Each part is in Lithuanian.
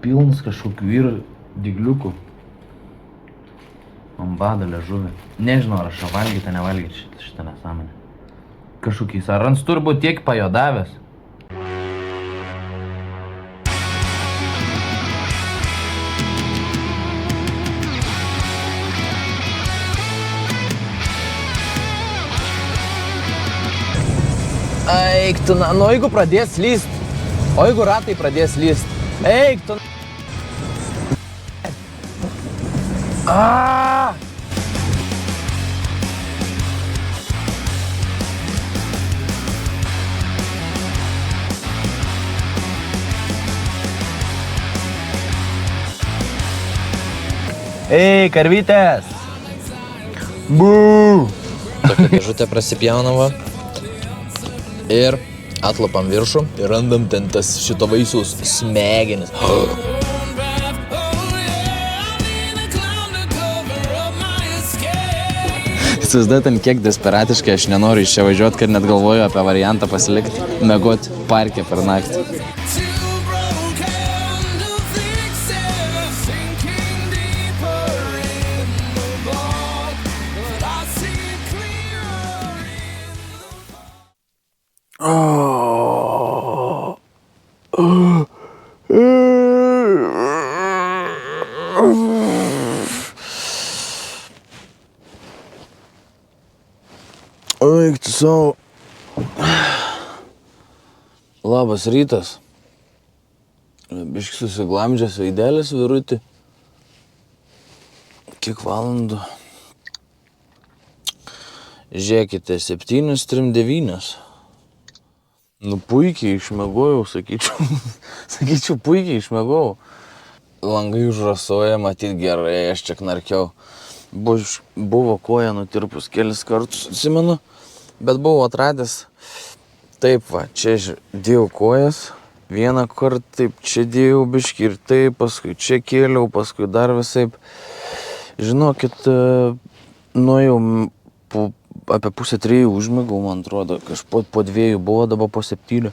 pilnas kažkokių ir dygliukų. Man bado liežuvį. Nežinau, ar aš valgyti, ar nevalgyti šitą nesąmonę. Kažkokiais, ar ant turi būti tiek pajodavęs. Eik tu, nu jeigu pradės lyst, o jeigu ratai pradės lyst, eik tu. Aaaa! Ei, karvytės! Bū! Tokia dėžutė prasipjaunama. Ir atlapam viršų ir randam ten tas šito vaisiaus smegenis. Įsivaizduojat, kiek desperatiškai aš nenoriu iš čia važiuoti, kad net galvoju apie variantą pasilikti, miegot parke per naktį. Eik tu savo. Labas rytas. Biški susiglamdžias veidelis, vyruti. Kiek valandų? Žiūrėkite, 7:39. Nu puikiai išmiegojau, sakyčiau. Sakyčiau, puikiai išmiegojau. Langai užrasoja, matyt gerai, aš čia knarkiau. Buvo koja nutirpus kelis kartus, atsimenu, bet buvau atradęs. Taip va, čia dėjau kojas, vieną kartą taip, čia dėjau biškį ir taip, paskui čia kėliau, paskui dar visaip. Žinokit, nuėjau apie 2:30 užmigau, man atrodo, kažpo po 2 buvo, dabar po 7.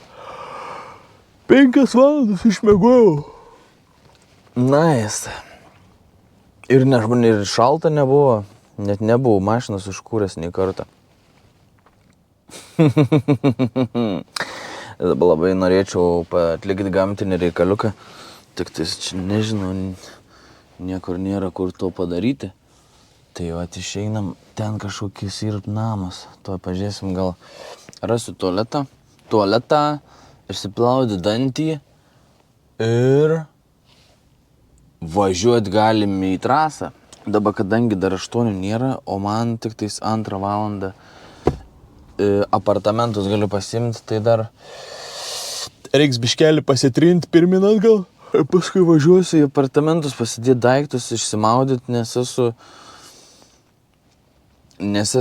5 valandas išmiegojau. Nice. Ir šalta nebuvo, net nebuvau mašinas užkūręs nei kartą. Dabar labai norėčiau atlikti gamtinį reikaliuką, tik tai čia nežinau, niekur nėra kur to padaryti. Tai va, išeinam, ten kažkokis ir namas, tuo pažiūrėsim, gal rasiu tualetą, išsiplauti dantį ir važiuoti galime į trasą. Dabar, kadangi dar 8 nėra, o man tik tais 2 valandą apartamentus galiu pasimti, tai dar reiks biškelį pasitrinti pirmin atgal. Paskui važiuosiu į apartamentus, pasidėti daiktus, išsimaudyti, nes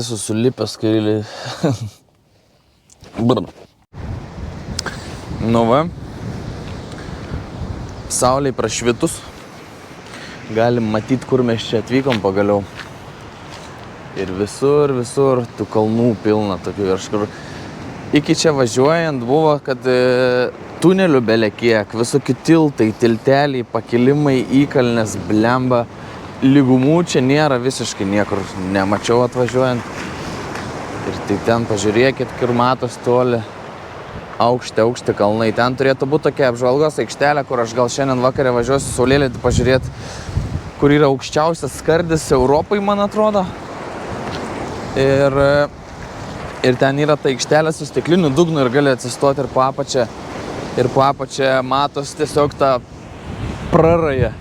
esu sulipęs kailį. Nu va, saulei prašvitus. Galim matyti, kur mes čia atvykom pagaliau. Ir visur tų kalnų pilna tokių. Ir kažkur iki čia važiuojant buvo, kad tunelių belekiek, visokie tiltai, tilteliai, pakilimai, įkalnės, blemba. Lygumų čia nėra visiškai niekur, nemačiau atvažiuojant. Ir tai ten pažiūrėkit, kur matos toli. Aukšti kalnai. Ten turėtų būti tokia apžvalgos aikštelė, kur aš gal šiandien vakarę važiuosiu saulėlydį pažiūrėti, kur yra aukščiausias skardis Europai, man atrodo. Ir ten yra ta aikštelė su stikliniu dugnu ir gali atsistoti ir po apačią matos tiesiog tą prarają.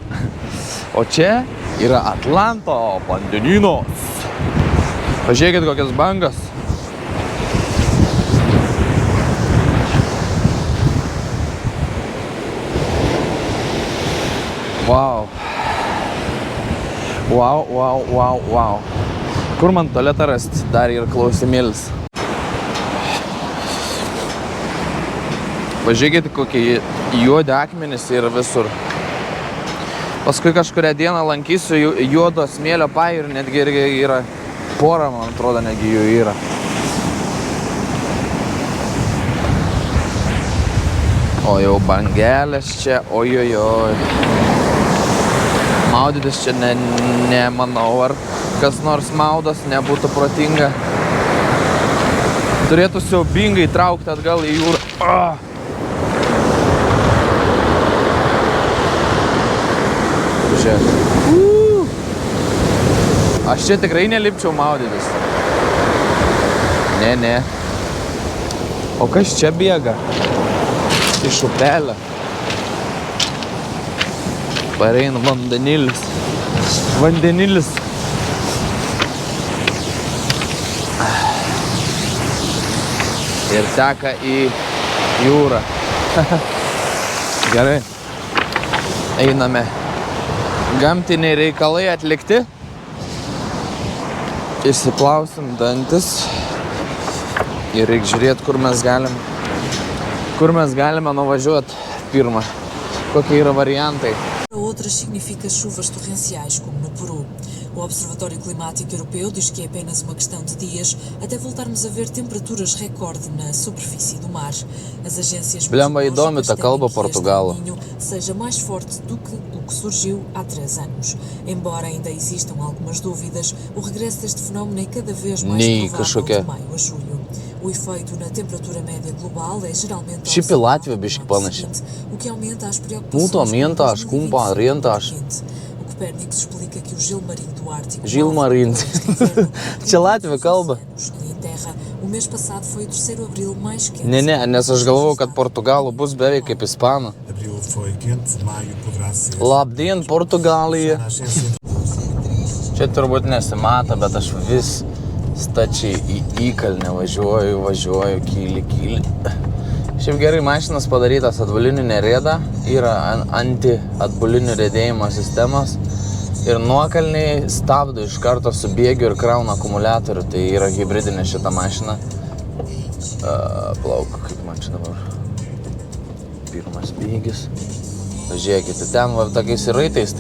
O čia yra Atlanto vandenynas. Pažiūrėkit, kokias bangas. Wow. Kur man tualetą rasti? Dar ir klausimėlis. Pažiūrėkite, kokie juodi akmenys yra visur. Paskui kažkurią dieną lankysiu juodo smėlio pajūrį, netgi irgi yra pora, man atrodo, netgi jų yra. O jau bangelės čia, ojojoj. Maudytis čia nemanau, ar kas nors maudas nebūtų protinga. Turėtų siaubingai traukti atgal į jūrą. Žiūrėk. Aš čia tikrai nelipčiau maudytis. Ne. O kas čia bėga? Iš upelio. Pareina vandenilis. Ir teka į jūrą. Gerai. Einame. Gamtiniai reikalai atlikti. Išsiplausim dantis. Ir reikia žiūrėti, kur mes galime nuvažiuoti pirmą. Kokie yra variantai. Outras significa chuvas torrenciais, como no Peru. O Observatório Climático Europeu diz que é apenas uma questão de dias até voltarmos a ver temperaturas recorde na superfície do mar. As agências Blemba, įdomi ta kalba portugalų. seja mais forte do que o que surgiu há 3 anos. Embora ainda existam algumas dúvidas, o regresso deste fenómeno é cada vez mais provável de maio a julho. O efeito na temperatura média global é geralmente Šiaip į Latviją biškį panaši. o que aumenta as preocupações. Muito aumenta as cumpa, orientas. O Copérnicos explica que o gelo marinho do Ártico Čia Latvija kalba. E em terra, o mês passado foi o 3º abril mais quente. Ne, nes aš galvojau, kad Portugalų bus beveik kaip ispanų. Abril foi quente, maio poderá ser. Labdien, Portugalija. A agência Čia turbūt nesimato, bet aš vis stačiai į įkalnę važiuoju, kyli. Šiaip gerai mašinas padarytas atbulinių nerėda, yra anti-atbulinių riedėjimo sistemos ir nuokalniai stabdo iš karto su bėgiu ir krauna akumuliatorių, tai yra hibridinė šita mašina. Plauk, kaip man čia dabar. Pirmas bėgis. Pažiūrėkite, ten va tokiais raitais,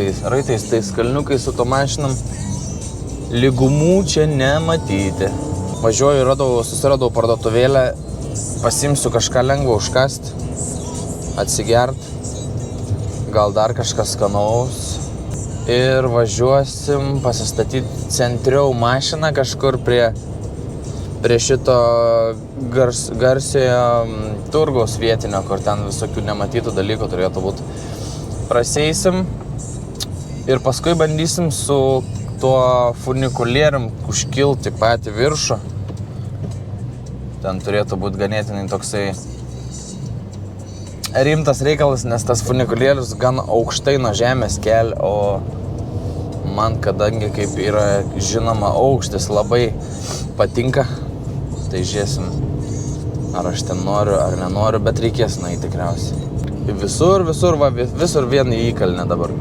tais kalniukais su to mašinam. Lygumų čia nematyti. Važiuoju, susiradau parduotuvėlę, pasimsiu kažką lengvo užkast, atsigert, gal dar kažkas skanaus ir važiuosim pasistatyti centriau mašiną kažkur prie šito garsiojo turgaus vietinio, kur ten visokių nematytų dalykų turėtų būti. Praseisim ir paskui bandysim su tuo funikulierium užkilti patį viršų. Ten turėtų būti ganėtinai toksai rimtas reikalas, nes tas funikulierius gan aukštai nuo žemės kelia, o man, kadangi kaip yra žinoma aukštis, labai patinka, tai žiūrėsim, ar aš ten noriu, ar nenoriu, bet reikės nueiti tikriausiai. Visur vien į įkalnę dabar.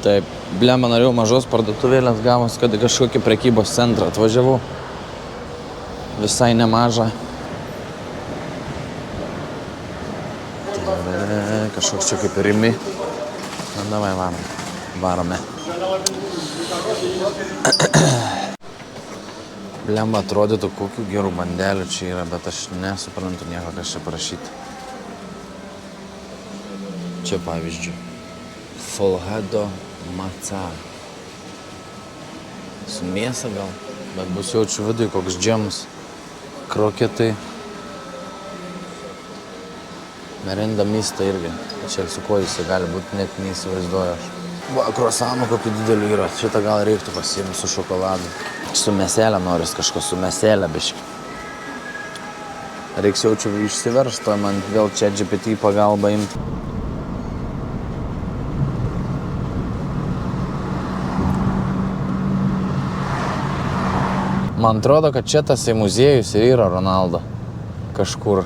Taip, blemba, norėjau mažos parduotuvėlės gavus, kad į kažkokį prekybos centrą atvažiavau. Visai nemažą. Kažkoks čia kaip rimi. Na, davai, varome. Blemba, atrodytų, kokių gerų bandelių čia yra, bet aš nesuprantu nieko, kas čia parašyti. Čia pavyzdžiui. Folhado maca. Su mėsa gal, bet bus jaučiu vidui koks džemas. Kroketai. Merenda mista irgi. Čia su kuo jisai gali būti, net neįsivaizduoju aš. Va, kruasanų kokių didelių yra. Šitą gal reiktų pasiimti su šokoladu. Su mėselė noris kažko, su mėselė biški. Reiks jaučiu išsiveršt, to man vėl čia GPT pagalba imti. Man atrodo, kad čia tas į muziejus ir yra Ronaldo. Kažkur.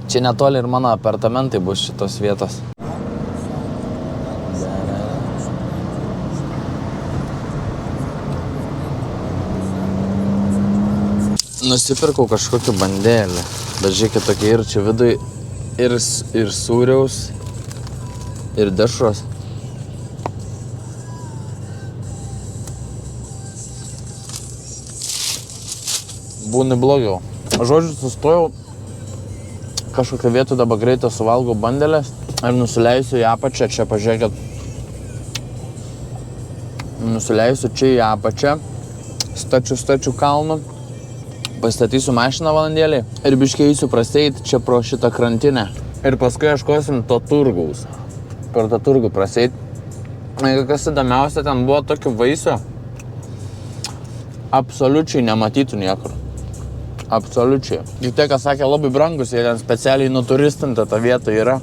Čia netoli ir mano apartamentai bus šitos vietos. Nusipirkau kažkokį bandelį. Bet žiūrėkit, tokie ir čia vidui ir sūriaus, ir dešros. Būni blogiau. Žodžiu, sustojau kažkokią vietą, dabar greitai suvalgau bandelės ir nusileisiu į apačią. Čia pažiūrėkit. Nusileisiu čia į apačią, stačiu kalnu, pastatysiu mašiną valandėlį ir biškiai eisiu praseit čia pro šitą krantinę. Ir paskui ieškosim to turgaus. Per tą turgų praseit. Kas įdomiausia, ten buvo tokių vaisių. Absoliučiai nematytų niekur. Absoliučiai. Ir tie, kas sakė, labai brangus, jie ten specialiai nuturistinta ta vieta yra.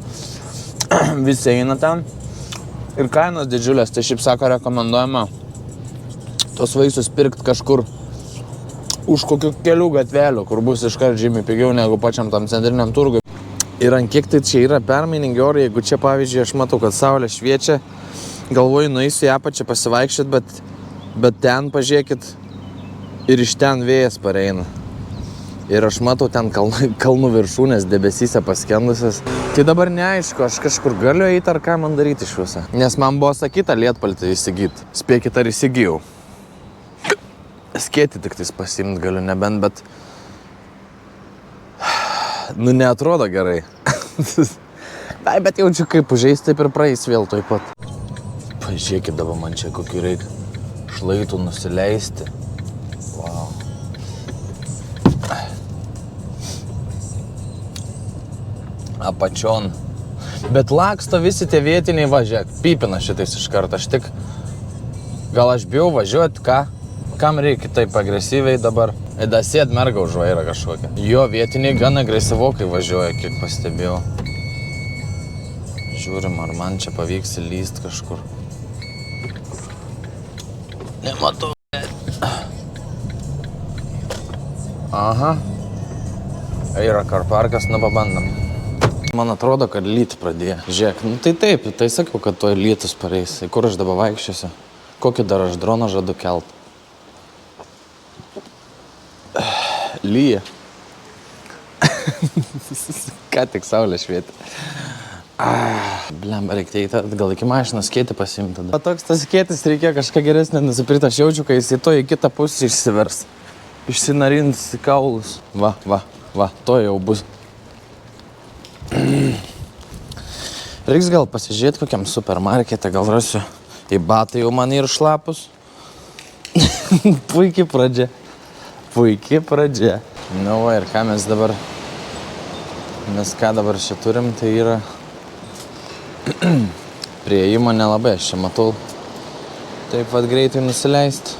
Visi eina ten. Ir kainos didžiulės, tai šiaip sako rekomenduojama tos vaisius pirkti kažkur už kokių kelių gatvelių, kur bus iškart žymiai pigiau negu pačiam tam centriniam turgui. Ir ant kiek tai čia yra permainingi orai, jeigu čia pavyzdžiui aš matau, kad saulė šviečia, galvoju nueisiu į apačią pasivaikščiot, bet ten pažiūrėkit ir iš ten vėjas pareina. Ir aš matau ten kalnų viršūnės debesyse paskendusias. Tai dabar neaišku, aš kažkur galiu eiti ar ką man daryti iš viso. Nes man buvo sakyta lietpaltį įsigyti. Spėkit, ar įsigijau. Skėti tik tais pasiimt galiu, nebent, bet... Nu, neatrodo gerai. Ai, bet jaučiu, kaip užeis, taip ir praeis vėl toj pat. Pažiūrėkit dabar man čia kokį reikia šlaitų nusileisti. Wow. Apačion. Bet laksto visi tie vietiniai, važiuok, pipina šitais iš karto. Aš tik... Gal aš bijau važiuoti, ką? Kam reikia taip agresyviai dabar? Da sėd merga už vairą kažkokią. Jo, vietiniai gan agresyvokai važiuoja, kiek pastebėjau. Žiūrim, ar man čia pavyks įlyst kažkur. Nematau. Aha. Yra karparkas, nu pabandam. Man atrodo, kad lyt pradėjo. Žiūrėk, nu tai taip, tai sakiau, kad tuoj lytus pareis. Kur aš dabar vaikščiosiu? Kokį dar aš droną žadu kelt? Lyja. Ką tik saulė švietė. Blemba, reikia eiti atgal iki mašinos skėti pasiimti tada. Toks tas skėtis reikėjo kažką geresnį nusipirkti. Aš jaučiu, kai jis į to į kitą pusę išsivers. Išsinarins į kaulus. Va, to jau bus. Reiks gal pasižiūrėti kokiam supermarkete, gal rasiu. Į batai jau man ir šlapus. Puikiai pradžia. Puikiai pradžia. Nu va, ir ką mes dabar... Mes ką dabar čia turim, tai yra... Prieimo nelabai, aš čia matau. Taip vat greitai nusileist.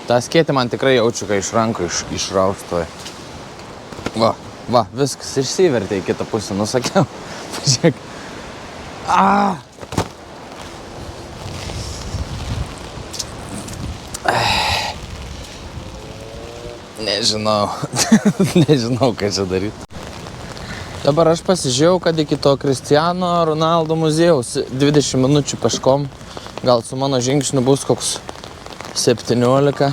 Ta skėtį man tikrai jaučiu, kai iš rankų išraustoja. Va, viskas išsivertė į kitą pusę, nusakiau. Pažiūrėk. Nežinau. Nežinau, ką čia daryti. Dabar aš pasižiūrėjau, kad iki to Cristiano Ronaldo muziejaus 20 minučių peškom. Gal su mano žingsniu bus koks 17.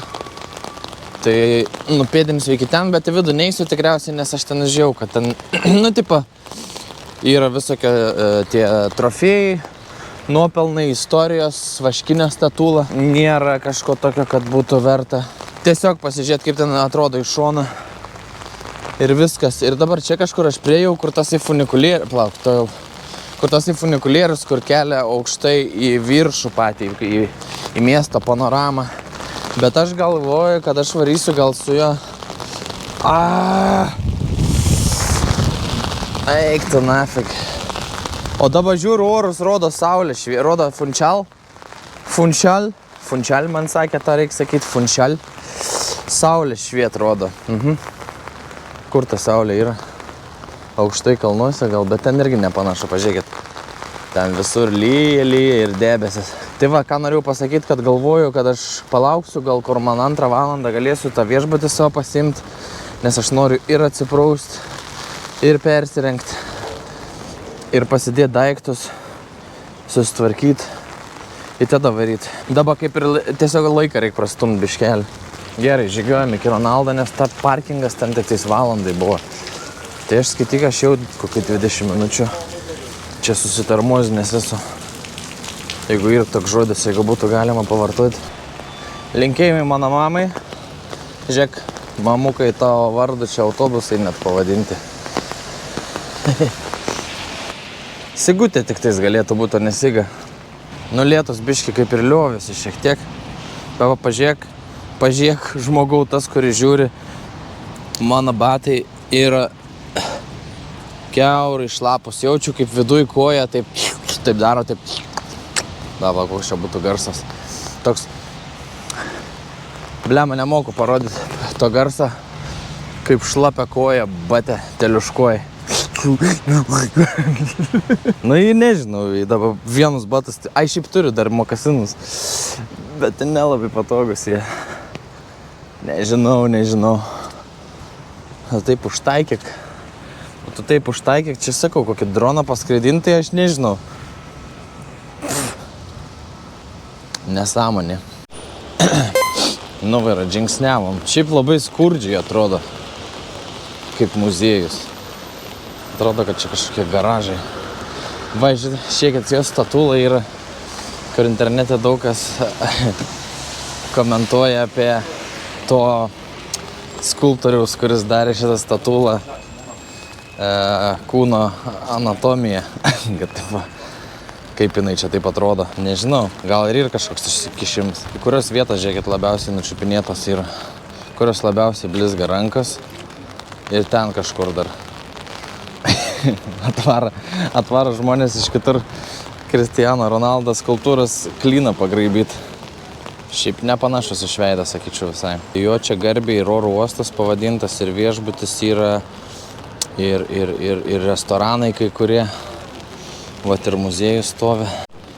Tai nupėdinsiu iki ten, bet į vidų neįsiu tikriausiai, nes aš ten žiūrėjau, kad ten, nu, tipo, yra visokie tie trofėjai, nuopelnai, istorijos, vaškinė statula. Nėra kažko tokio, kad būtų verta. Tiesiog pasižiūrėti, kaip ten atrodo iš šono. Ir viskas. Ir dabar čia kažkur aš priejau, kur tas į funikulierius, kur tas į funikulierius, kur kelia aukštai į viršų patį, į miesto panoramą. Bet aš galvoju, kad aš varysiu gal su juo. Eik tu nafik. O dabar žiūriu orus, rodo saulė, rodo funčal. Funčal, man sakė, tą reikia sakyti, funčal. Saulė šviet rodo. Kur ta saulė yra? Aukštai kalnuose gal, bet ten irgi nepanašu, pažiūrėkit. Ten visur lyja ir debesis. Tai va, ką norėjau pasakyti, kad galvoju, kad aš palauksiu, gal kur man 2 valandą galėsiu tą viešbutį savo pasiimti, nes aš noriu ir atsipraust, ir persirengti, ir pasidėti daiktus, susitvarkyti, į tada varyti. Dabar kaip ir tiesiog laiką reikia prastumti biškelį. Gerai, žygiuojame iki Ronaldo, nes ta parkingas ten tik tais valandai buvo. Tai aš skaityk, aš jau kokį 20 minučių čia susitarmuozinės esu. Jeigu yra toks žodis, jeigu būtų galima pavartoti. Linkėjimai mano mamai. Žiūrėk, mamukai tavo vardu čia autobusai net pavadinti. Sigutė tik tais galėtų būti, ar nesiga. Nu, lietus biški kaip ir liovėsi šiek tiek. Pava, pažiūrėk žmogau tas, kuris žiūri. Mano batai yra kiaurai šlapus. Jaučiu kaip viduj koja, taip daro, taip. Dava, koks čia būtų garsas. Toks. Blema, nemoku parodyti to garsą, kaip šlapia koja, bate, teliuškoja. Nu, jį nežinau, dabar vienus batus, ai, šiaip turiu dar mokasinus, bet nelabai patogus jie. Nežinau. Taip užtaikyk. Tu taip užtaikyk, čia sakau, kokį droną paskraidinti, tai aš nežinau. Nesąmonė. Nu, vaira, džingsniavom. Šiaip labai skurdžiai atrodo, kaip muziejus. Atrodo, kad čia kažkokie garažai. Va, šiekit, jos statula yra, kur internete daug kas komentuoja apie to skulptoriaus, kuris darė šitą statulą, kūno anatomiją. Kaip jinai čia taip atrodo, nežinau. Gal ir kažkoks išsikišimas. Į kurios vietos, žiūrėkit, labiausiai nučiupinėtos yra. Kurios labiausiai blizga rankas. Ir ten kažkur dar. Atvaro žmonės iš kitur Cristiano Ronaldo skulptūros klyną pagraibyti. Šiaip nepanašus iš veidą, sakyčiau visai. Jo čia garbiai ir oro uostas pavadintas, ir viešbutis yra, ir restoranai kai kurie. Vat ir muziejus stovi.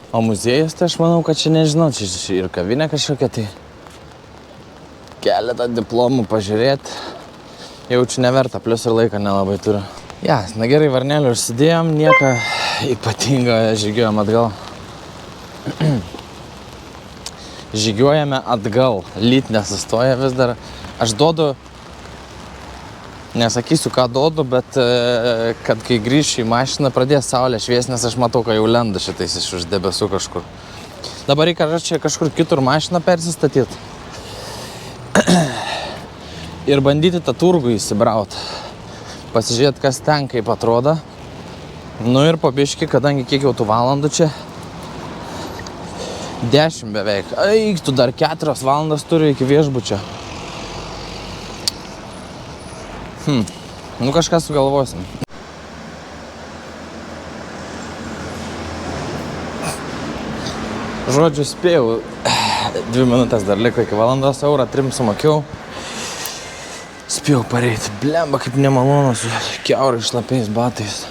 O muziejus, tai aš manau, kad čia nežinau, čia ir kavinė kažkokia, tai keletą diplomų pažiūrėti. Jaučiu neverta, plius ir laiką nelabai turiu. Ja, na gerai, varnelį užsidėjom, nieko ypatingo, žygiuojam atgal. Žygiuojame atgal, lyt nesustoja vis dar. Aš duodu, nesakysiu, ką duodu, bet kad kai grįšiu į mašiną, pradės saulė švies, nes aš matau, kad jau lenda šitais iš už debesų kažkur. Dabar reikia čia kažkur kitur mašiną persistatyti. Ir bandyti tą turgų įsibrauti. Pasižiūrėti, kas ten kaip atrodo. Nu ir po biškį, kadangi kiek jau tų valandų čia. 10 beveik. Eik, tu dar 4 valandas turiu iki viešbučio. Nu kažką sugalvosim. Žodžiu, spėjau. 2 minutės dar liko iki valandos, eurą 3 sumokėjau. Spėjau pareiti. Blemba, kaip nemalonu su kiaurai šlapiais batais.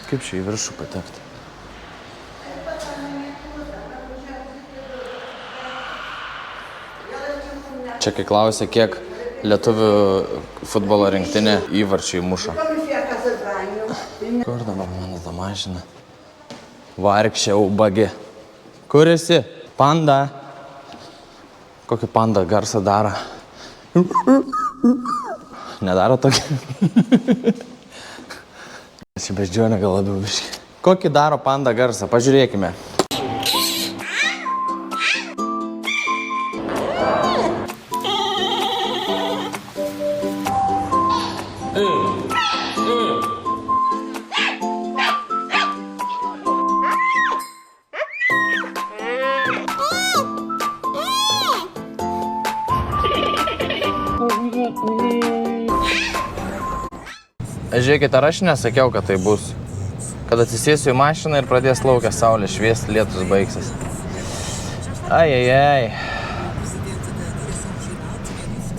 Kaip čia į viršų patekti? Čia kai klausė, kiek lietuvių futbolo rinktinė įvarčiai muša. Kur dabar mano ta mašina? Vargšė ubagė. Kur esi? Panda. Kokį panda garsą daro? Nedaro tokį? Čia beždžionė gal labiau biškį. Kokį daro panda garsą? Pažiūrėkime. Žiūrėkite, ar aš nesakiau, kad tai bus. Kad atsisėsiu į mašiną ir pradės laukia saulė šviesti, lietus baigsis. Ai.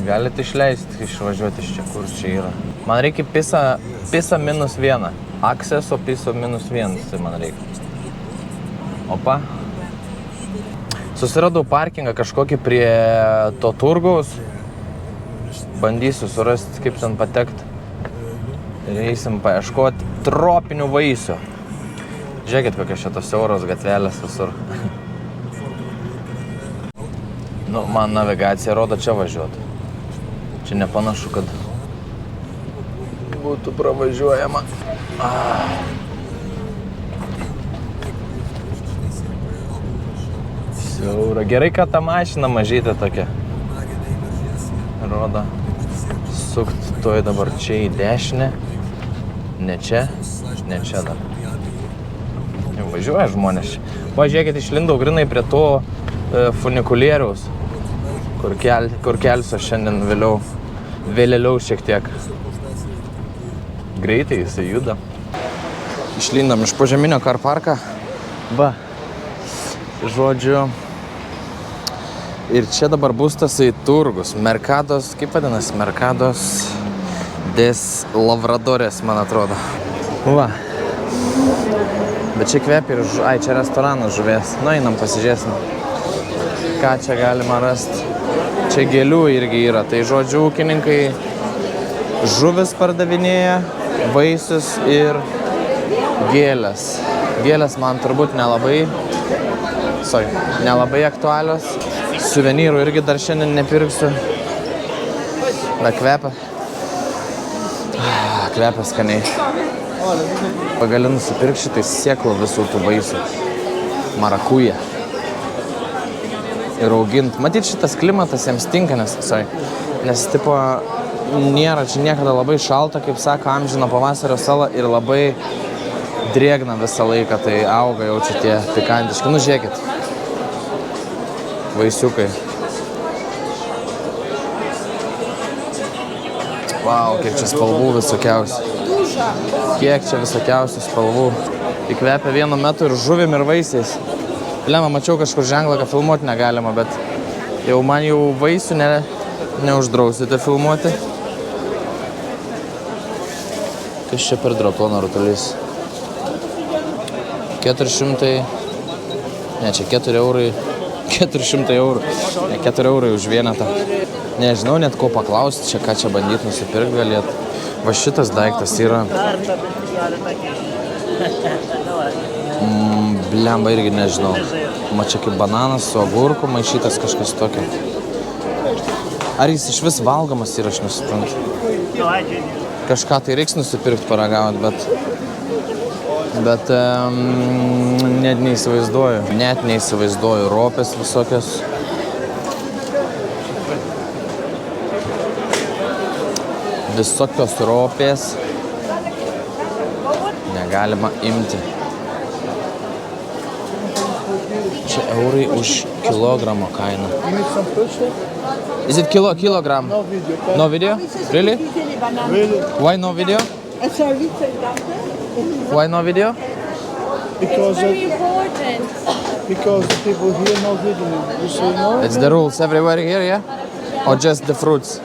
Galite išleisti, išvažiuoti iš čia, kur čia yra. Man reikia pisa -1. Akseso pisa -1, tai man reikia. Opa. Susiradau parkingą kažkokį prie to turgaus. Bandysiu surasti, kaip ten patekti. Ir eisim paieškoti tropinių vaisių. Žiūrėkit, kokios šitos siauros gatvelės visur. Nu, man navigacija rodo čia važiuoti. Čia nepanašu, kad būtų pravažiuojama. Siaura. Gerai, kad ta mašina mažytė tokia. Rodo. Sukt toj dabar čia į dešinę. Ne čia dar. Jau važiuoja žmonės. Pažiūrėkit, išlindau grinai prie to funikulieriaus, kur kelsiu šiandien vėliau šiek tiek. Greitai jisai juda. Išlindam iš požeminio car parką. Va. Žodžiu. Ir čia dabar bus tasai turgus. Mercados, kaip vadinasi? Mercados des Lavradores, man atrodo. Va. Bet čia kvepia ir čia restoranas žuvės. Nu, einam pasižiūrėsim, ką čia galima rasti. Čia gėlių irgi yra. Tai žodžiu, ūkininkai žuvis pardavinėja, vaisius ir gėlės. Gėlės man turbūt nelabai aktualios. Suvenyrų irgi dar šiandien nepirksiu. Bet kvepia. Kvepia skaniai. Gali nusipirkti šitai sėklų visų tų vaisių. Marakuja. Ir augint. Matyt, šitas klimatas jiems tinka, nes tipo nėra čia niekada labai šalta, kaip sako, amžino pavasario sala ir labai drėgna visą laiką, tai auga jau čia tie pikantiški. Nu, žiūrėkit. Vaisiukai. Vau, kiek čia spalvų visokiausių. Kiek čia visokiausių spalvų. Įkvepia vienu metu ir žuvim ir vaisiais. Lema, mačiau kažkur ženklą, kad filmuoti negalima, bet jau man jau vaisių neuždrausite filmuoti. Kas čia per drakono rutulys? 400... Ne, čia 4 eurai. 400 eurų. Ne, 4 eurai už vienetą. Nežinau net ko paklausti, čia ką čia bandyti nusipirkti galėtų. Va šitas daiktas yra... Blemba irgi nežinau. Ma čia kaip bananas su agurku maišytas kažkas tokio. Ar jis iš vis valgomas yra, aš nesuprantu. Kažką tai reiks nusipirkti paragauti, bet net neįsivaizduoju. Ropės visokios. Visokios ropės. Negalima imti. Čia eurai už kilogramo kainą. Is it kilogram? No video? Really? Why no video? Why no video? Because the people here no video. You say no? It's the rules everywhere here, yeah? Or just the fruits?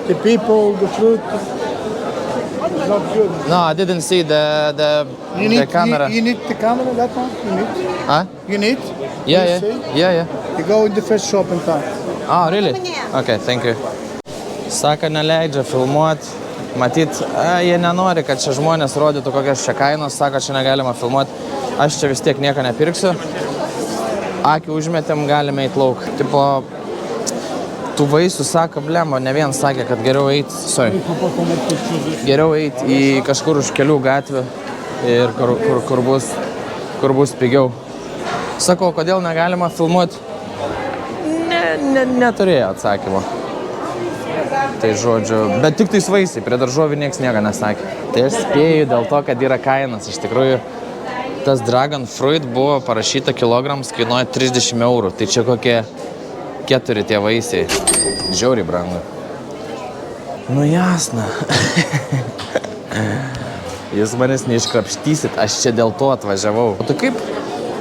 The people, the fruit, it's not good. No, I didn't see the camera. You need the camera, that one? You need? Huh? You need? Yeah. You go in the first shop and come. Oh, really? Okay, thank you. Saka, neleidžia filmuoti. Matyt, jie nenori, kad čia žmonės rodytų kokias čia kainos. Sako, čia negalima filmuoti. Aš čia vis tiek nieko nepirksiu. Akį užmetėm, galime eiti lauk. Tipo, tų vaisių, sako, blemo, ne vien sakė, kad geriau eiti į kažkur už kelių gatvių ir kur bus pigiau. Sakau, kodėl negalima filmuoti? Neturėjo atsakymo. Tai žodžiu, bet tik tais vaisiai, prie daržovių nieks nieko nesakė. Tai aš spėju dėl to, kad yra kainas. Iš tikrųjų, tas Dragon Fruit buvo parašyta kilograms, kainuoja 30 eurų. Tai čia kokie 4 tie vaisiai. Žiauriai brangu. Nu jasna. Jūs manęs neiškrapštysit, aš čia dėl to atvažiavau. O tai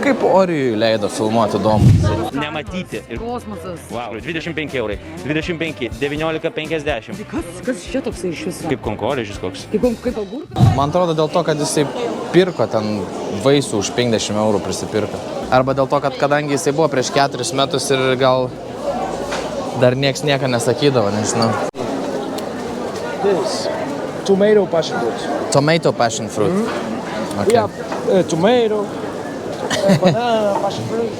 kaip Orijui leido filmuoti įdomu? Nematyti. Kosmosas. Wow, 25 eurai. 25, 19,50. Kas čia toksai iš viso? Kaip konkorėžis koks. Kaip agurkas? Man atrodo dėl to, kad jisai pirko ten vaisių už 50 eurų prisipirko. Arba dėl to, kad kadangi jisai buvo prieš 4 metus ir gal dar nieks nieko nesakydavo, nežinau. This. Tomato passion fruit. Tomato passion fruit. We have tomato, banana, passion fruit.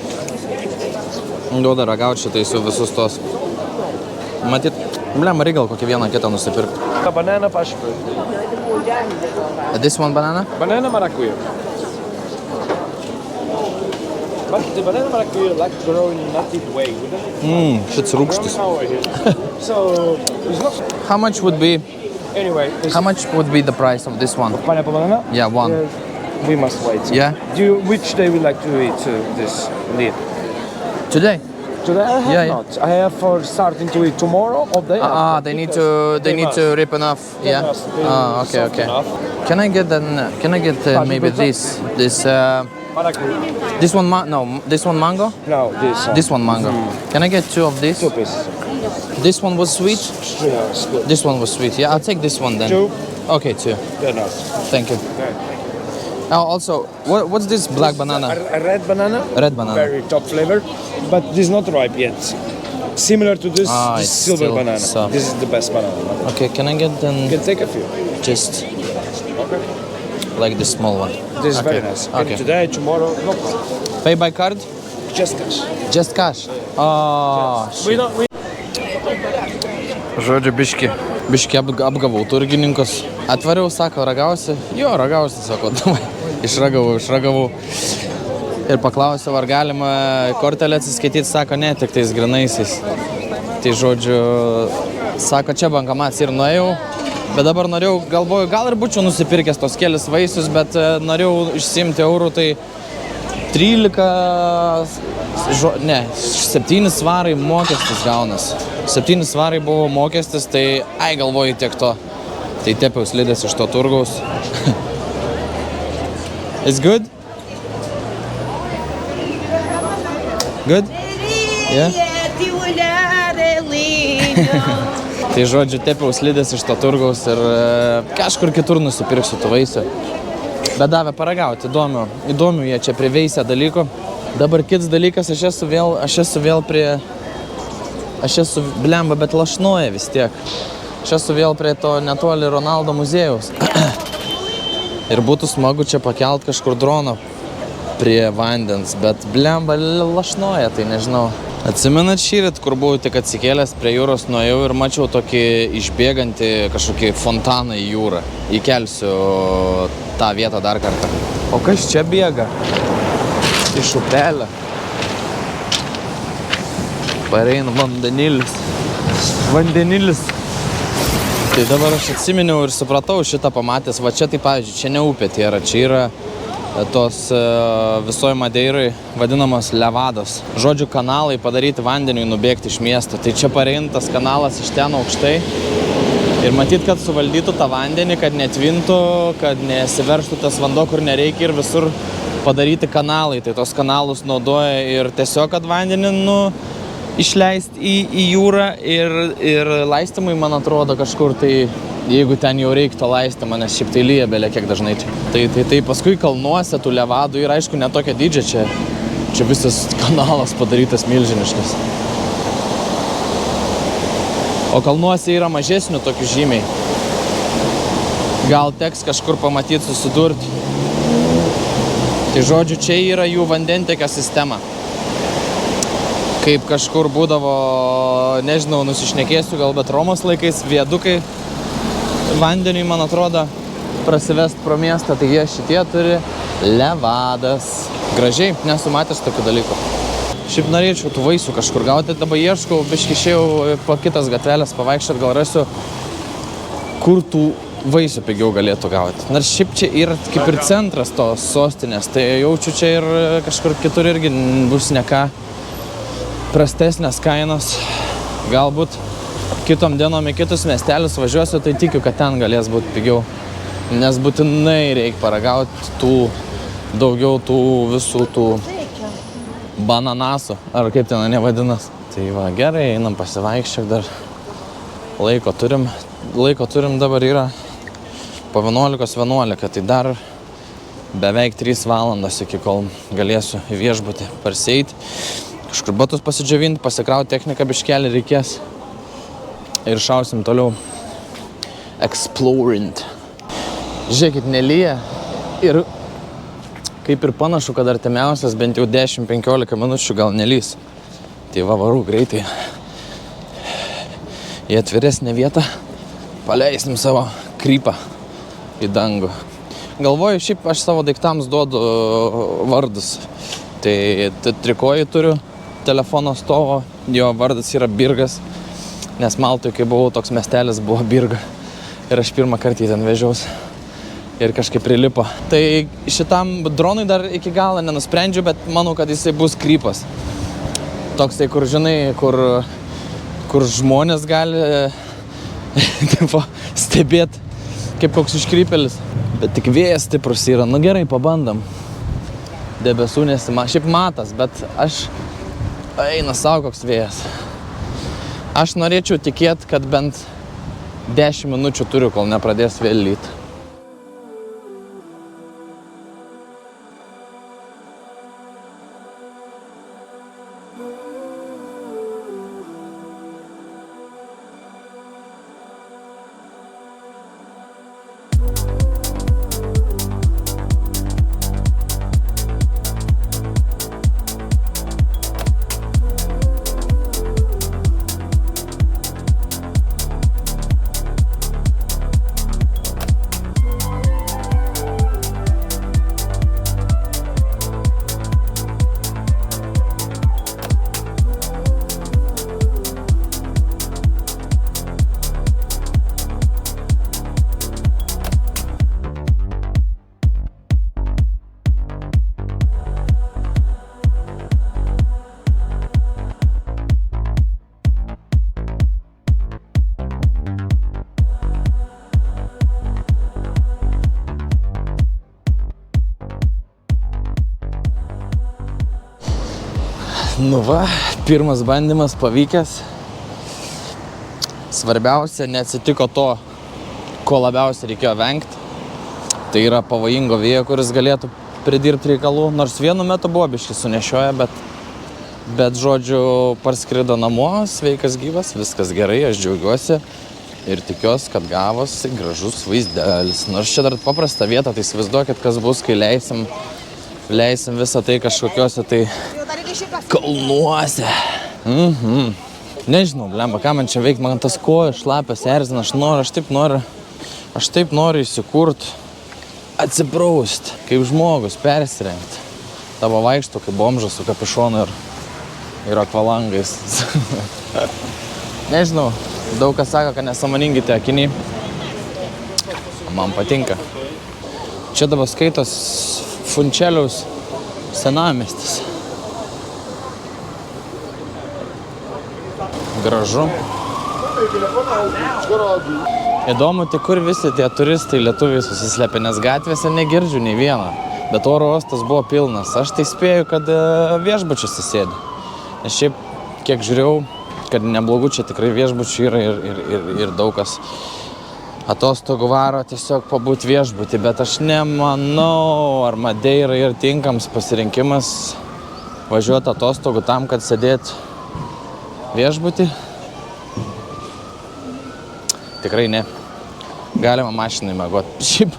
Duoda ragauti šitai su visus tos. Matyt, Marai gal kokį vieną kitą nusipirkti. Banana, passion fruit. This one banana? Banana maracuja. But the banana maracuja like growing in native way, wouldn't it? Šits rūgštis. So it's not. How much would be the price of this one? Pineapple banana? Yeah, one. We must wait. Yeah? Which day would you like to eat this indeed? Today? Today I have Yeah, not. I have for starting to eat tomorrow or day after. They need to rip enough. Yeah. must be Okay. soft enough. Can I get maybe this Maracuja. this one this one mango? No, This one mango. Can I get 2 of these? 2 pieces. This one was sweet. Yeah, it's good. This one was sweet. Yeah, I'll take this one then. 2. Okay, 2. They're not. Thank you. Also, what's this black banana? A red banana. Red banana. Very top flavor, but this is not ripe yet. Similar to this, Ah, this it's silver still banana. soft. This is the best banana. Okay, can I get You then can take a few. just Okay. like the small one? This is Okay. very nice. And Okay. today, tomorrow, no problem. Pay by card? Just cash. Just cash. Oh, We don't. We Žodžiu, biški apgavau turgininkus. Atvariau, sako, ragausi? Jo, ragausi, sako, davai. Išragavau. Ir paklausiau, ar galima kortelę atsiskaityti, sako, ne, tik tais grinaisiais. Tai žodžiu, sako, čia bankomats ir nuėjau. Bet dabar galvoju, gal ir būčiau nusipirkęs tos kelis vaisius, bet norėjau išsiimti eurų, tai 7 svarai mokestis gaunas. 7 svarai buvo mokestis, tai galvoju tiek to. Tai tepiau slidės iš to turgaus. It's good? Good? Yeah? Tai žodžiu, tepiau slidės iš to turgaus ir kažkur kitur nusipirksiu tų vaisių. Bet davė paragauti, įdomių jie čia priveisę dalykų. Dabar kits dalykas, aš esu vėl prie... blemba, bet lašnuoja vis tiek. Aš esu vėl prie to netoli Ronaldo muziejaus. Ir būtų smagu čia pakelt kažkur droną prie vandens, bet blemba lašnuoja, tai nežinau. Atsimenat šįryt, kur buvau tik atsikėlęs prie jūros, nuėjau ir mačiau tokį išbėgantį kažkokį fontaną į jūrą. Įkelsiu tą vietą dar kartą. O kas čia bėga? Iš upelio. Pareina vandenilis. Tai dabar aš atsiminiau ir supratau šitą pamatęs. Va čia tai, pavyzdžiui, čia ne upė yra, čia yra tos visoje Madeirai vadinamos levados. Žodžiu, kanalai padaryti vandeniui nubėgti iš miesto. Tai čia pareintas kanalas iš ten aukštai. Ir matyt, kad suvaldytų tą vandenį, kad netvintų, kad nesiverštų tas vanduo, kur nereikia, ir visur padaryti kanalai. Tai tos kanalus naudoja ir tiesiog, kad vandenį išleisti į jūrą ir laistymui, man atrodo, kažkur tai, jeigu ten jau reiktų laistymą, nes šiaip tai lyja belė kiek dažnai čia. Tai paskui kalnuose tų levadų yra, aišku, netokia dydžia čia. Čia visas kanalas padarytas milžiniškas. O kalnuose yra mažesnių tokių žymiai. Gal teks kažkur pamatyti, susidurti. Tai žodžiu, čia yra jų vandentiekio sistema. Kaip kažkur būdavo, nežinau, nusišnekėsiu, gal bet Romos laikais viadukai vandeniui, man atrodo, prasivest pro miestą, tai jie šitie turi levadas. Gražiai, nesu matęs tokių dalykų. Šiaip norėčiau tų vaisių kažkur gauti, dabar ieškau, biškį išėjau po kitas gatvelės pavaikščiot, gal rasiu, kur tų vaisių pigiau galėtų gauti. Nors šiaip čia yra kaip ir centras tos sostinės, tai jaučiu čia ir kažkur kitur irgi bus ne ką prastesnės kainos. Galbūt kitom dienom į kitus miestelius važiuosiu, tai tikiu, kad ten galės būti pigiau. Nes būtinai reikia paragauti daugiau tų visų tų bananasų, ar kaip ten nevadinas. Tai va, gerai, einam pasivaikščiok dar. Laiko turim dabar yra po 11:11, tai dar beveik 3 valandos iki kol galėsiu į viešbutį parsieiti. Kažkur batus pasidžiavinti, pasikrauti techniką biškelį reikės. Ir šausim toliau explorint. Žiūrėkit, nelyja ir kaip ir panašu, kad artimiausias bent jau 10-15 minučių gal nelys. Tai va, varu greitai. Į atviresnę vietą paleisim savo krypą į dangų. Galvoju, šiaip aš savo daiktams duodu vardus. Tai trikojį turiu telefono stovo, jo vardas yra Birgas, nes Maltoje, kai buvau, toks miestelis buvo Birga. Ir aš pirmą kartą ten vežiausi ir kažkaip prilipo. Tai šitam dronui dar iki galo nenusprendžiu, bet manau, kad jisai bus krypas. Toksai, kur žinai, kur žmonės gali stebėti kaip koks iškrypelis. Bet tik vėjas stiprus yra. Nu gerai, pabandom. Debesų šiaip matas, bet aš eina savo koks vėjas. Aš norėčiau tikėti, kad bent 10 minučių turiu, kol nepradės vėl lyt. Nu va, pirmas bandymas pavykęs. Svarbiausia, neatsitiko to, ko labiausiai reikėjo vengti. Tai yra pavojingo vėjo, kuris galėtų pridirbti reikalų. Nors vienu metu buvo biškį sunešioja, bet žodžiu, parskrido namo, sveikas gyvas, viskas gerai, aš džiaugiuosi. Ir tikiuosi, kad gavosi gražus vaizdelis. Nors čia dar paprasta vieta, tai įsivaizduokit, kas bus, kai leisim visą tai kažkokiuose tai kalnuose. Nežinau, blemba, ką man čia veikti, man tas kojas šlapias erzina, aš taip noriu įsikurt, atsipraust, kaip žmogus, persirengti. Tavo vaikšto kaip bomžas su kapišonu ir akvalangais. Nežinau, daug kas sako, kad nesąmoningi tie akiniai. Man patinka. Čia dabar skaitos Funčeliaus senamiestis. Gražu. Įdomu, tai kur visi tie turistai lietuviai susislepia, nes gatvėse negirdžiu nei vieną. Bet oro uostas buvo pilnas. Aš tai spėju, kad viešbučiuose sėdi. Nes šiaip, kiek žiūrėjau, kad neblogų čia tikrai viešbučių yra ir daug kas atostogų varo tiesiog pabūt viešbutį. Bet aš nemanau, ar Madeira ir tinkams pasirinkimas važiuoti atostogų tam, kad sėdėt viešbutį. Tikrai ne. Galima mašinai mėgoti. Šiaip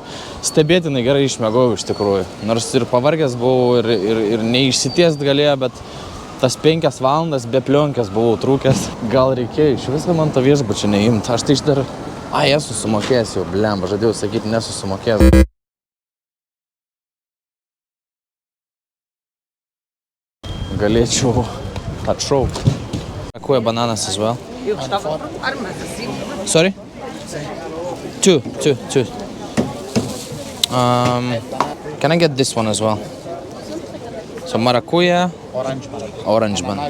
stebėtinai gerai išmėgojau iš tikrųjų. Nors ir pavargęs buvau ir neišsitiest galėjo, bet tas 5 valandas be plionkės buvau trūkęs. Gal reikėjo iš viso man to viešbučio neimti. Aš tai dar... esu sumokėjęs jau, blemba, žadėjau sakyti, nesu sumokėjęs. Galėčiau atšaukti. Kuo bananas as well? Sorry? Two. Can I get this one as well? So maracuja. Orange banana.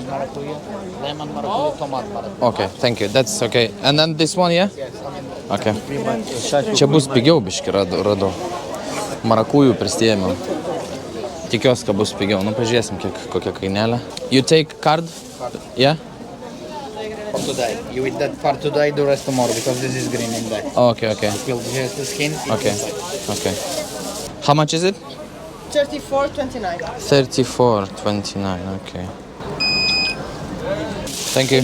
Lemon maracuja, tomat maracuja. Okay, thank you. That's okay. And then this one, yeah? Okay. Čia bus pigiau biški radau. Marakujų pristėjėmiau. Tikiuosi, kad bus pigiau. Nu, pažiūrėsim, kokia kainelė. You take card? Yeah? Today. You eat that part today, the rest tomorrow, because this is green in there. Okay. Will just the skin. Okay. How much is it? 34.29. 34.29, okay. Thank you.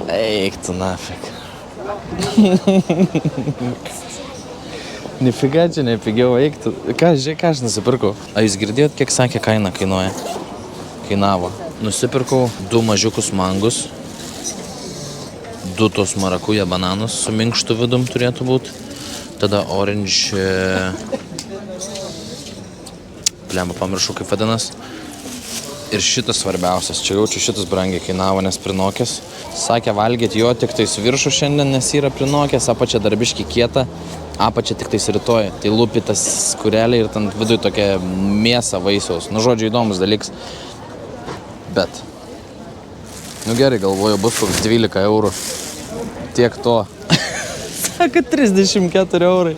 Eik tu нафиг. Nifiga čia nepigiau eiktų. Ką aš nusipirkau? A jūs girdėjot, kiek sakė kaina kainavo? Nusipirkau 2 mažiukus mangus, 2 tos marakuja bananus su minkštu vidum turėtų būti. Tada orange... Plemba, pamiršau kaip vadinas. Ir šitas svarbiausias. Čia jaučiu šitas brangiai kainavo, nes prinokęs. Sakė valgyti jo tik tais viršų šiandien, nes yra prinokęs, apačia darbiški kieta, apačia tik tais rytoj. Tai lūpitas skurelė ir ten vidui tokia mėsa vaisiaus. Nu, žodžiu, įdomus dalyks. Bet. Nu gerai, galvoju, bus koks 12 eurų. Tiek to. Sako, 34 eurai.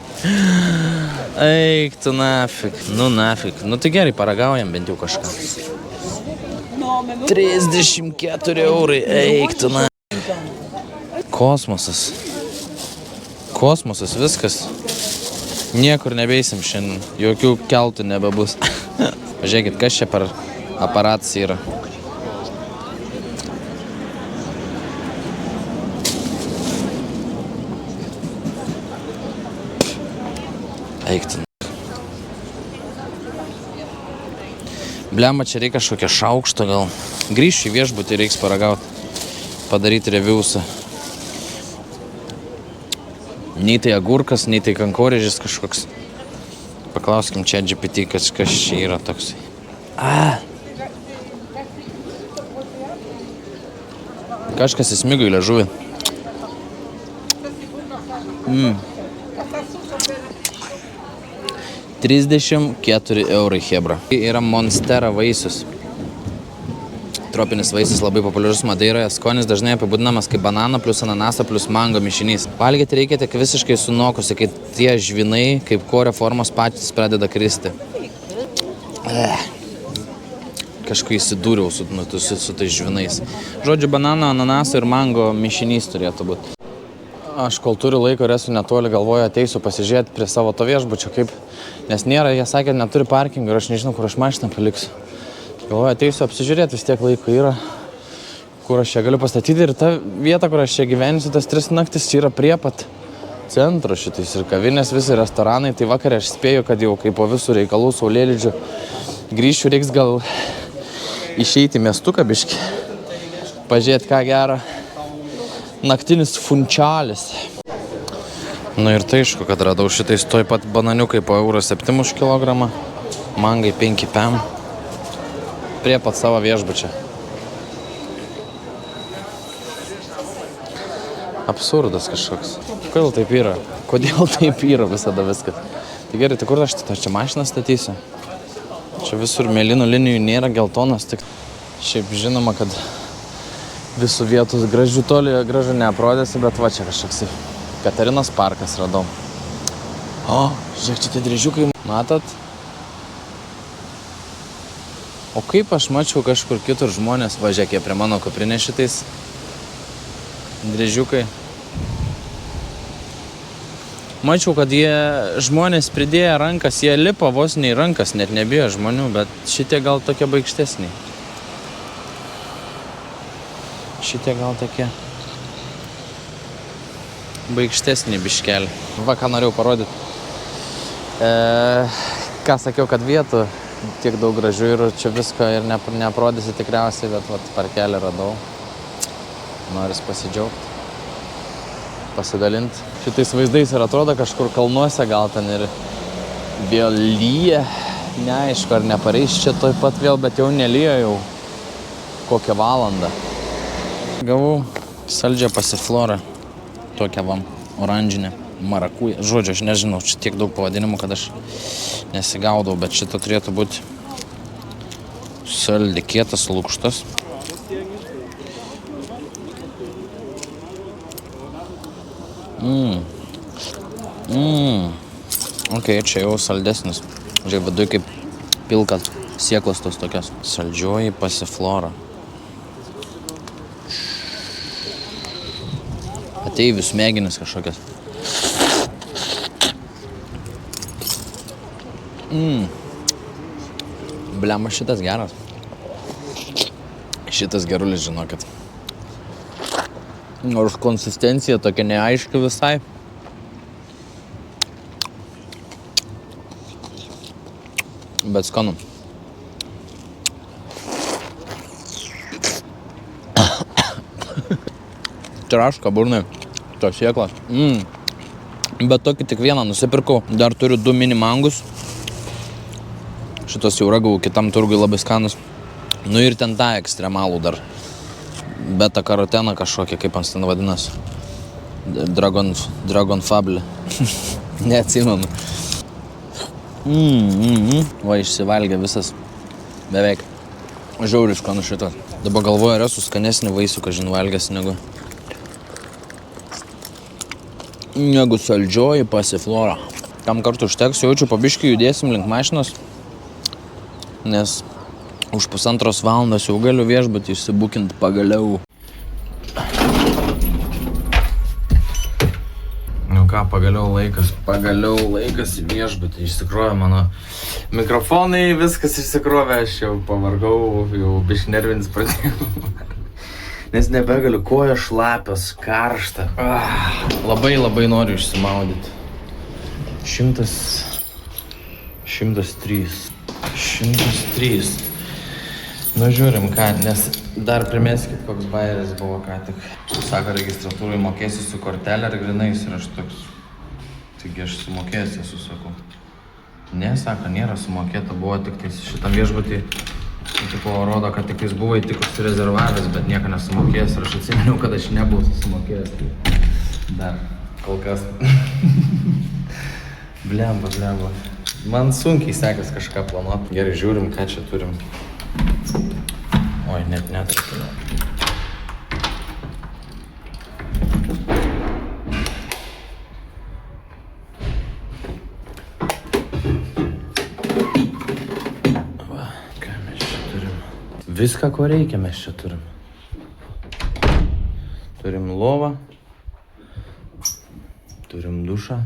Eik, tu nafik. Nu, nafik. Nu, tai gerai, paragaujam bent jau kažką. 34 eurai, eik tu na. Kosmosas. Kosmosas, viskas. Niekur nebeisim šiandien. Jokių keltų nebebus. Pažiūrėkit, kas čia per aparatas yra. Eik tu. Blemba, čia reikia kažkokią šaukštą gal. Grįšiu į viešbutį, reiks paragauti. Padaryti reviusą. Nei tai agurkas, nei tai kankorėžis kažkoks. Paklauskim čia GPT, kas čia yra toksai. Kažkas įsmigo į liežuvį. 34 eurai hebra. Tai yra monstera vaisius. Tropinis vaisius labai populiarus Madeiroje. Skonis dažnai apibūdinamas kaip banano plus ananaso plus mango mišinys. Valgyti reikia tik visiškai sunokusi, kai tie žvinai kaip korio formos patys pradeda kristi. Kažkai įsidūriau su tais žvinais. Žodžiu, banano, ananaso ir mango mišinys turėtų būti. Aš kol turiu laiko ir esu netoli, galvoju, ateisiu pasižiūrėti prie savo to viešbučio, kaip, nes nėra, jie sakė, neturi parkingo ir aš nežinau, kur aš mašiną paliksiu. Galvoju, ateisiu apsižiūrėti, vis tiek laiko yra, kur aš čia galiu pastatyti ir ta vieta, kur aš čia gyvensiu, tas 3 naktis yra prie pat centro šitais ir kavinės, visi restoranai, tai vakarė aš spėju, kad jau kaip po visų reikalų saulėlydžių grįšiu, reiks gal išeiti miestuką biškį, pažiūrėti ką gero. Naktinis funčalis. Nu ir tai aišku, kad radau šitais toj pat bananiukai po €7 už kilogramą, mangai 5 pem, prie pat savo viešbučio. Absurdas kažkoks. Kodėl taip yra? Kodėl taip yra visada viskas? Tai gerai, tai kur aš čia mašiną statysiu? Čia visur mėlynų linijų nėra, geltonas, tik šiaip žinoma, kad visų vietų gražu neaprodėsi, bet va čia kažkoks Katarinos parkas radau. O, žiūrėk, čia tie driežiukai. Matot? O kaip aš mačiau kažkur kitur žmonės, va žiūrėk, jie prie mano kuprinės šitais driežiukai. Mačiau, kad jie žmonės pridėję rankas, jie lipa vos nei rankas, net nebijo žmonių, bet šitie gal tokie baikštesniai. Šitie gal tokie baikštesnį biškelį. Va, ką norėjau parodyti. Ką sakiau, kad vietų tiek daug gražių ir čia visko ir neaprodysi tikriausiai, bet vat parkelį radau. Noris pasidžiaugti, pasidalinti. Šitais vaizdais ir atrodo kažkur kalnuose, gal ten ir vėl lyja. Neaišku, ar nepareis čia toj pat vėl, bet jau nelyja jau kokią valandą. Gavau saldžią pasiflorą, tokią vam, oranžinę, marakują. Žodžiu, aš nežinau, čia tiek daug pavadinimų, kad aš nesigaudau, bet šitą turėtų būti saldi, kietas, lukštas. Ok, čia jau saldesnis. Žiūrėk, vidui kaip pilkas sieklas tos tokios. Saldžioji pasiflora. Ateivių smegenis kažkokias. Blema, šitas geras. Šitas gerulis, žinokit. Nors konsistencija tokia neaiški visai. Bet skanu. Traška burnai. To sėklas. Bet tokį tik vieną nusipirkau. Dar turiu 2 mini mangus. Šitos jau ragavau kitam turgui labai skanus. Nu ir ten tą ekstremalų dar. Beta karoteną kažkokią, kaip ant ten vadinas. Dragon Fable. Neatsimenu. Va, išsivalgė visas. Beveik. Žiauriai skanu šitas. Dabar galvoju, ar esu skanesnį vaisių, kažin valgęs negu saldžioji pasiflora. Kam kartu užteks, jaučiu, po biškį judėsim link mašinos, nes už 1,5 valandos jau galiu viešbutį išsibukint pagaliau. Nu ką, pagaliau laikas į viešbutį. Išsikrovė mano mikrofonai, viskas išsikrovė, aš jau pavargau, jau bišnervinis pradėjau. Nes nebegaliu, koja šlapios, karšta. Labai noriu išsimaudyti. 103. Nu žiūrim ką, nes dar primeskit, koks bairis buvo ką tik. Sako, registratūrai mokėsi su kortelė ar grinais ir aš toks. Taigi aš sumokėsiu, esu sakau. Ne, sako, nėra sumokėta, buvo tik tais šitam viešbutį. Tipo, rodo, kad tik jis buvo tik užsirezervavęs, bet nieko nesumokėjęs ir aš atsiminiau, kad aš nebuvau sumokėjęs. Dar, kol kas. Blemba. Man sunkiai sekas kažką planuoti. Gerai, žiūrim, ką čia turim. Oi, net netarpinu. Viską, ko reikia, mes čia turim. Turim lovą. Turim dušą.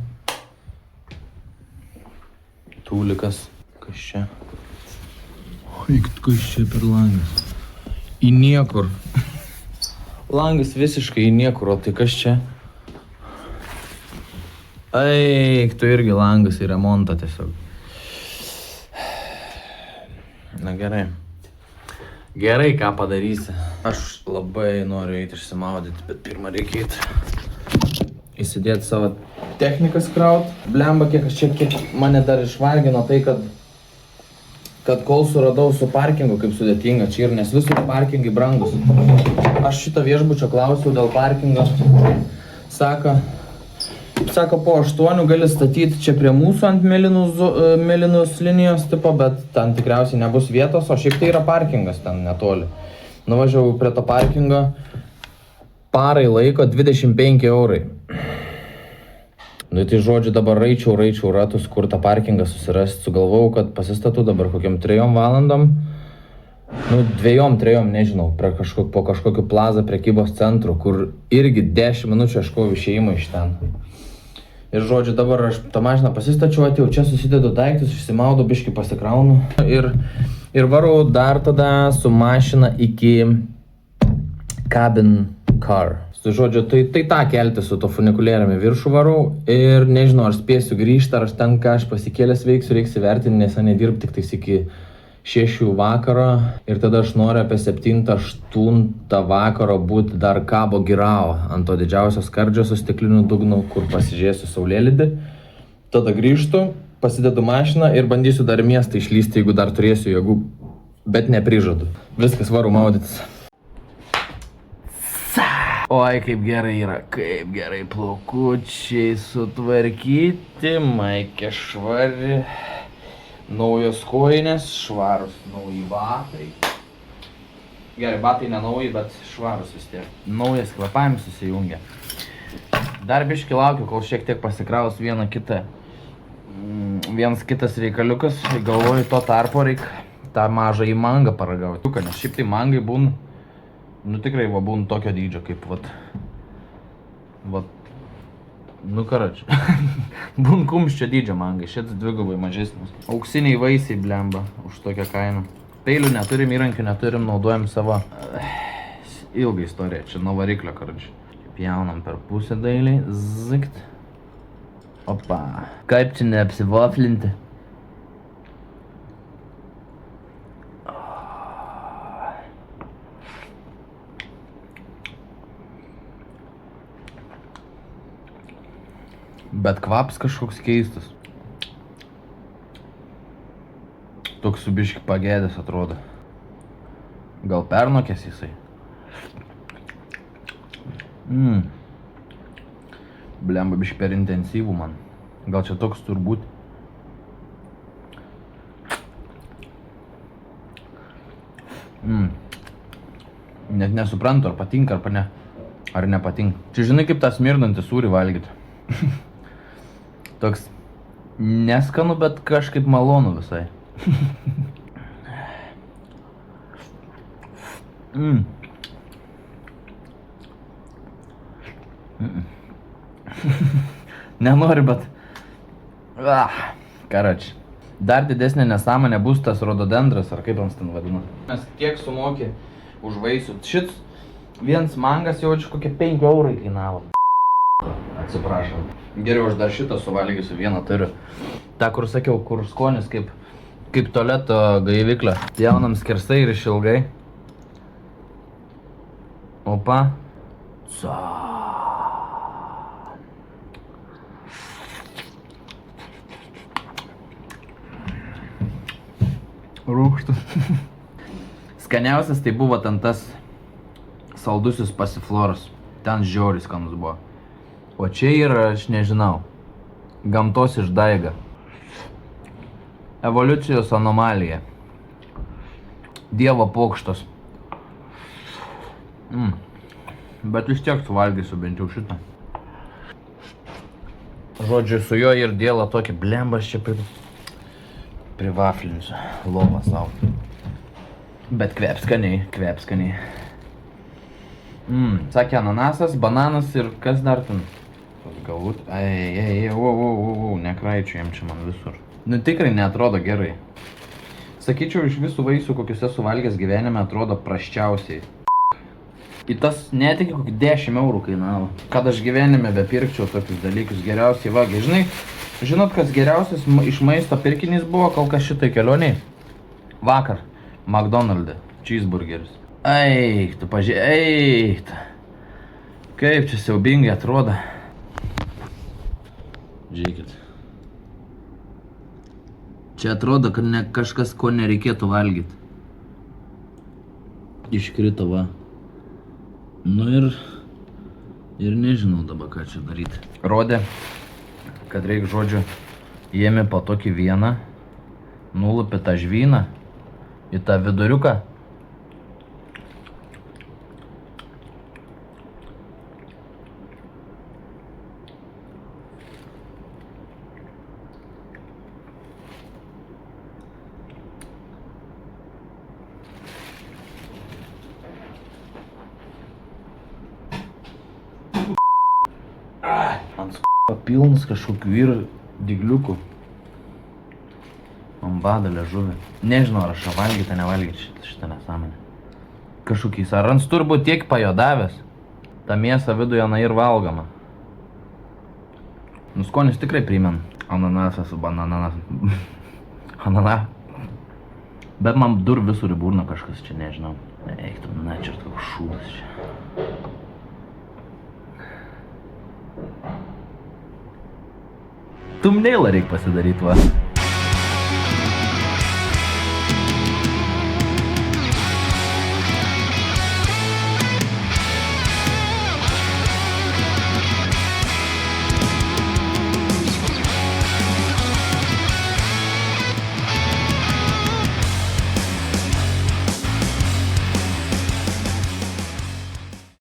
Tūlikas. Kas čia? Kas čia per langas? Į niekur. Langas visiškai į niekur, o tai kas čia? Eik, tu irgi langas į remontą tiesiog. Na gerai. Gerai, ką padarysi. Aš labai noriu eiti išsimaudyti, bet pirmą reikia įsidėti savo technikas kraut. Blemba, kiek mane dar išvargino tai, kad kol suradau su parkingu, kaip sudėtinga čia ir nes visur parkingai brangus. Aš šito viešbučio klausiau dėl parkingo. Sako, po 8 gali statyti čia prie mūsų ant mėlynus linijos tipo, bet ten tikriausiai nebus vietos, o šiaip tai yra parkingas ten netoli. Nuvažiavau prie to parkingo, parai laiko 25 eurai. Nu tai žodžiu, dabar raičiau ratus, kur tą parkingą susirasti. Sugalvojau, kad pasistatu dabar kokiam 3 valandom. Nu, 2-3, nežinau, po kažkokiu plaza prekybos centru, kur irgi 10 minučių ieškojau išėjimo iš ten. Ir žodžiu, dabar aš tą mašiną pasistačiau, atėjau čia, susidedu daiktus, išsimaudau, biškį pasikraunu. Ir varau dar tada su mašina iki cabin car. Tai žodžiu, tai tą kelti su to funikulieriumi viršų varau ir nežinau, ar spėsiu grįžti, ar aš ten ką aš pasikėlęs veiksiu, reiks įvertinti, nes nedirb tik tais iki 6 vakaro ir tada aš noriu apie 7-8 vakaro būti dar Cabo Girao ant to didžiausio skardžio su stikliniu dugnu, kur pasižiūrėsiu saulėlydį. Tada grįžtu, pasidedu mašiną ir bandysiu dar miestą išlysti, jeigu dar turėsiu jėgų, bet neprižadu. Viskas, varu maudytis. Oi, kaip gerai yra, kaip gerai plaukučiai sutvarkyti, maikė švari. Naujos kojinės, švarus nauji batai. Gerai, batai nenauji, bet švarus vis tiek. Naujas kvapavimas susijungia. Dar biškį laukiu, kol šiek tiek pasikraus vienas kitas reikaliukas. Galvoju, to tarpo reik tą mažą į mangą paragauti. Nes šiaip tai mangai būn, nu tikrai būn tokio dydžio kaip nu karač. Būn kumščio dydžio mangai, šitas dvigubai mažesnis. Auksiniai vaisiai blemba už tokią kainą. Peilių neturim, įrankių neturim, naudojam savo ilgą istoriją, čia nuo variklio karač. Pjaunam per pusę dailiai. Zikt. Opa. Kaip čia neapsivaflinti? Bet kvapas kažkoks keistas. Toks su biški pagėdęs atrodo. Gal pernokės jisai? Blemba biški per intensyvų man. Gal čia toks turbūt. Net nesuprantu, ar patinka, ar ne. Ar nepatinka. Čia žinai, kaip tą smirdantį sūrį valgyti. Toks neskanu, bet kažkaip malonu visai. Nenoriu, bet... Karač. Dar didesnė nesąmonė bus tas rododendras, ar kaip jums ten vadinu. Mes tiek sumokė už vaisių. Šits vienas mangas jau čia kokie 5 eurai kainavo. Atsiprašau. Geriau aš dar šitą suvalgysiu, vieną turiu. Ta, kur sakiau, kur skonis kaip tualeto gaiviklio. Jaunam skersai ir išilgai. Opa. Rūgštus. Skaniausias tai buvo ten tas saldusis pasifloras. Ten žiauriai skanus buvo. O čia yra, aš nežinau, gamtos išdaiga. Evoliucijos anomalija. Dievo pokštas. Bet vis tiek suvalgysiu bent jau šitą. Žodžiu, su juo ir dėlą tokį blembas čia privaflinsiu. Lovą savo. Bet kvepskaniai, kvepskaniai. Sakė ananasas, bananas ir kas dar ten? Galbūt, nekraičiu jam čia man visur. Nu tikrai neatrodo gerai. Sakyčiau, iš visų vaisių, kokiuose suvalgęs gyvenime, atrodo prasčiausiai. Į tas netikiu, kokį 10 eurų kainavo. Kad aš gyvenime bepirkčiau tokius dalykus, geriausiai vagi. Žinot, kas geriausias iš maisto pirkinys buvo kol kas šitai kelioniai? Vakar. McDonald'e. Cheeseburgeris. Eik, tu eik. Kaip čia siaubingai atrodo. Žiūrėkit. Čia atrodo, kad kažkas, ko nereikėtų valgyti. Iškrito va. Nu ir nežinau dabar, ką čia daryti. Rodė, kad reik, žodžiu, ėmė po tokį vieną, nulupė tą žvyną į tą viduriuką. Ant pilnas kažkokių ir dygliukų. Man bada liežuvį. Nežinau, ar aš valgyti, nevalgyti šitą nesąmonę. Kažkokiais. Ar ant turbūt tiek pajodavęs. Ta mėsa viduje ir valgoma. Nu, skonis tikrai primena. Ananasas su bananas. Anana. Bet man dur visur į burną kažkas čia, nežinau. Eik, tu načert koks šūdas čia. Tumneilą reik pasidaryt, va.